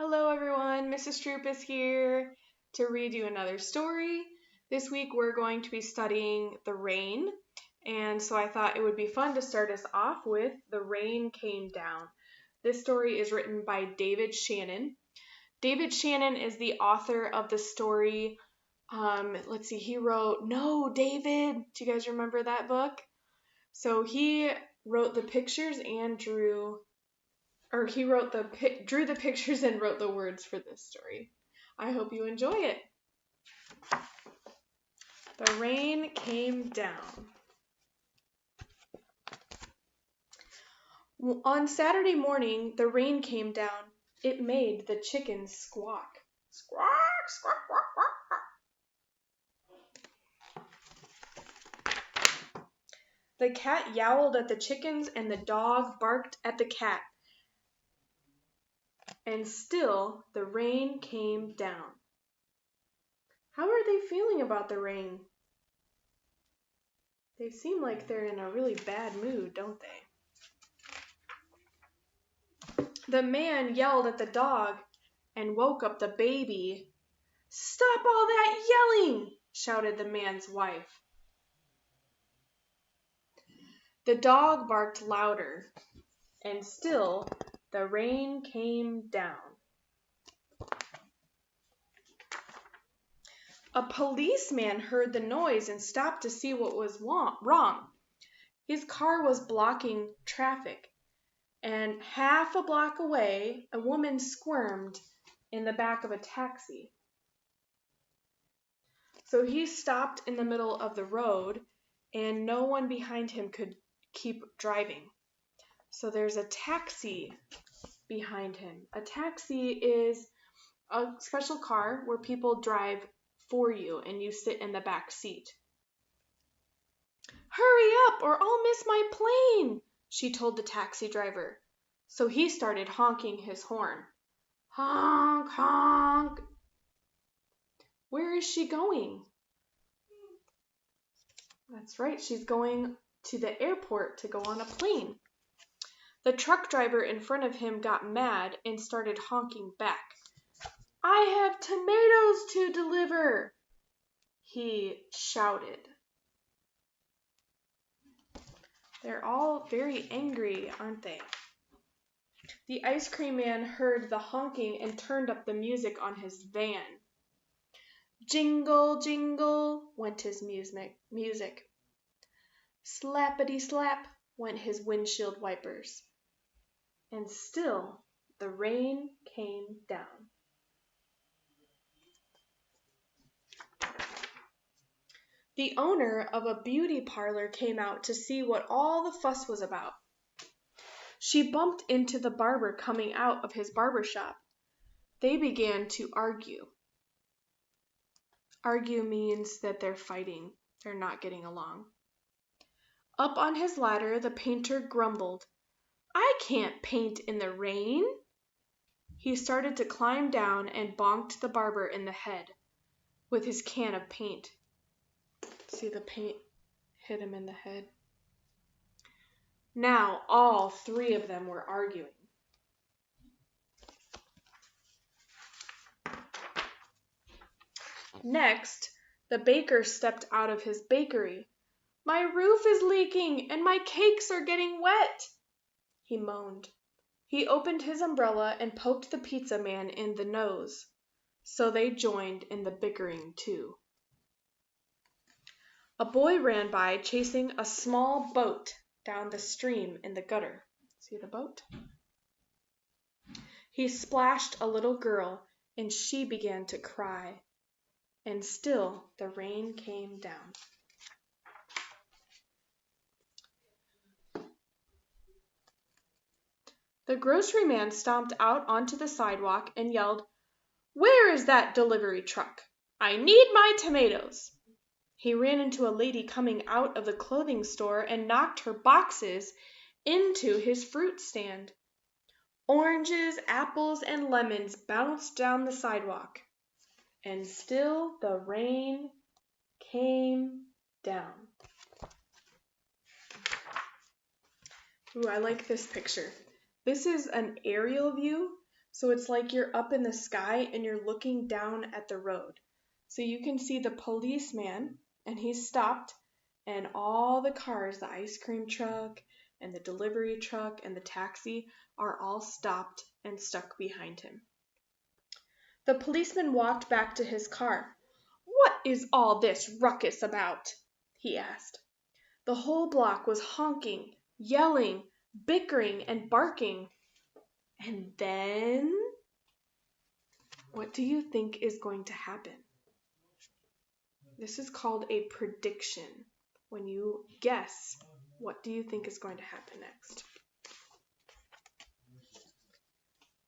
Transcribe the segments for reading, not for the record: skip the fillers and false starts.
Hello everyone, Mrs. Troop is here to read you another story. This week we're going to be studying the rain, and so I thought it would be fun to start us off with The Rain Came Down. This story is written by David Shannon. David Shannon is the author of the story, he wrote No, David! Do you guys remember that book? So he wrote the pictures and drew the pictures and wrote the words for this story. I hope you enjoy it. The rain came down. On Saturday morning, the rain came down. It made the chickens squawk. Squawk, squawk, squawk, squawk. The cat yowled at the chickens and the dog barked at the cat. And still the rain came down. How are they feeling about the rain? They seem like they're in a really bad mood, don't they? The man yelled at the dog and woke up the baby. "Stop all that yelling!" shouted the man's wife. The dog barked louder, and still the rain came down. A policeman heard the noise and stopped to see what was wrong. His car was blocking traffic, and half a block away, a woman squirmed in the back of a taxi. So he stopped in the middle of the road, and no one behind him could keep driving. So there's a taxi behind him. A taxi is a special car where people drive for you and you sit in the back seat. "Hurry up or I'll miss my plane," she told the taxi driver. So he started honking his horn. Honk, honk. Where is she going? That's right, she's going to the airport to go on a plane. The truck driver in front of him got mad and started honking back. "I have tomatoes to deliver," he shouted. They're all very angry, aren't they? The ice cream man heard the honking and turned up the music on his van. Jingle, jingle went his music. Slappity slap went his windshield wipers. And still the rain came down. The owner of a beauty parlor came out to see what all the fuss was about. She bumped into the barber coming out of his barber shop. They began to argue. Argue means that they're fighting. They're not getting along. Up on his ladder, the painter grumbled, "I can't paint in the rain." He started to climb down and bonked the barber in the head with his can of paint. See, the paint hit him in the head. Now all three of them were arguing. Next, the baker stepped out of his bakery. "My roof is leaking and my cakes are getting wet," he moaned. He opened his umbrella and poked the pizza man in the nose. So they joined in the bickering too. A boy ran by chasing a small boat down the stream in the gutter. See the boat? He splashed a little girl and she began to cry. And still the rain came down. The grocery man stomped out onto the sidewalk and yelled, "Where is that delivery truck? I need my tomatoes." He ran into a lady coming out of the clothing store and knocked her boxes into his fruit stand. Oranges, apples, and lemons bounced down the sidewalk. And still the rain came down. Ooh, I like this picture. This is an aerial view, So it's like you're up in the sky and you're looking down at the road. So you can see the policeman, and he's stopped, and all the cars, the ice cream truck and the delivery truck and the taxi, are all stopped and stuck behind him. The policeman walked back to his car. "What is all this ruckus about?" he asked. The whole block was honking, yelling, bickering, and barking. And then, what do you think is going to happen? This is called a prediction. When you guess, what do you think is going to happen next?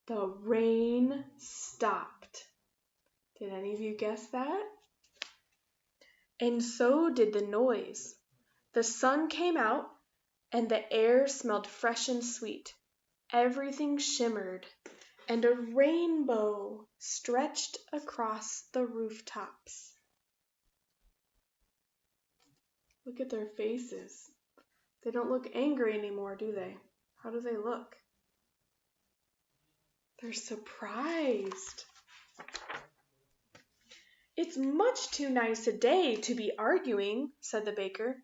The rain stopped. Did any of you guess that? And so did the noise. The sun came out, and the air smelled fresh and sweet. Everything shimmered, and a rainbow stretched across the rooftops. Look at their faces. They don't look angry anymore, do they? How do they look? They're surprised. "It's much too nice a day to be arguing," said the baker.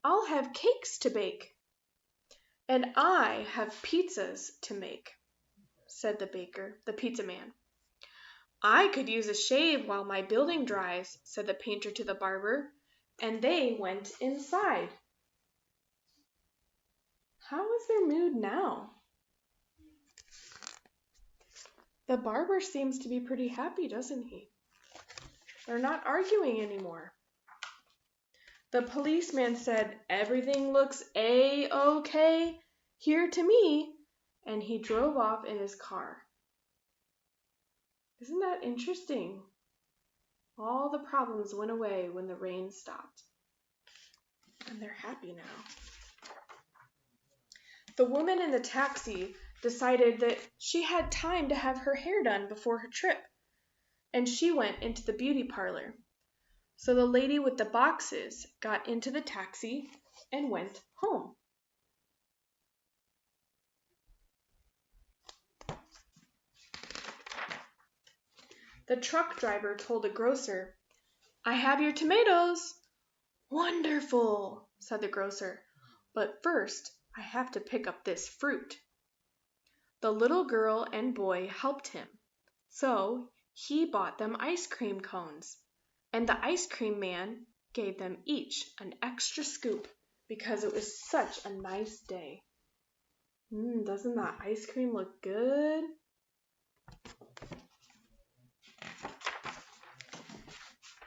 "I'll have cakes to bake." "And I have pizzas to make," said the pizza man. "I could use a shave while my building dries," said the painter to the barber, and they went inside. How is their mood now? The barber seems to be pretty happy, doesn't he? They're not arguing anymore. The policeman said, "Everything looks A-OK here to me," and he drove off in his car. Isn't that interesting? All the problems went away when the rain stopped. And they're happy now. The woman in the taxi decided that she had time to have her hair done before her trip, and she went into the beauty parlor. So the lady with the boxes got into the taxi and went home. The truck driver told the grocer, "I have your tomatoes." "Wonderful," said the grocer, "but first I have to pick up this fruit." The little girl and boy helped him, so he bought them ice cream cones, and the ice cream man gave them each an extra scoop because it was such a nice day. Doesn't that ice cream look good?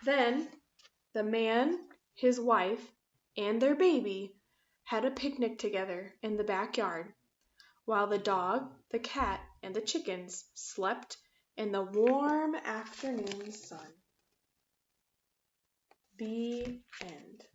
Then the man, his wife, and their baby had a picnic together in the backyard, while the dog, the cat, and the chickens slept in the warm afternoon sun. The end.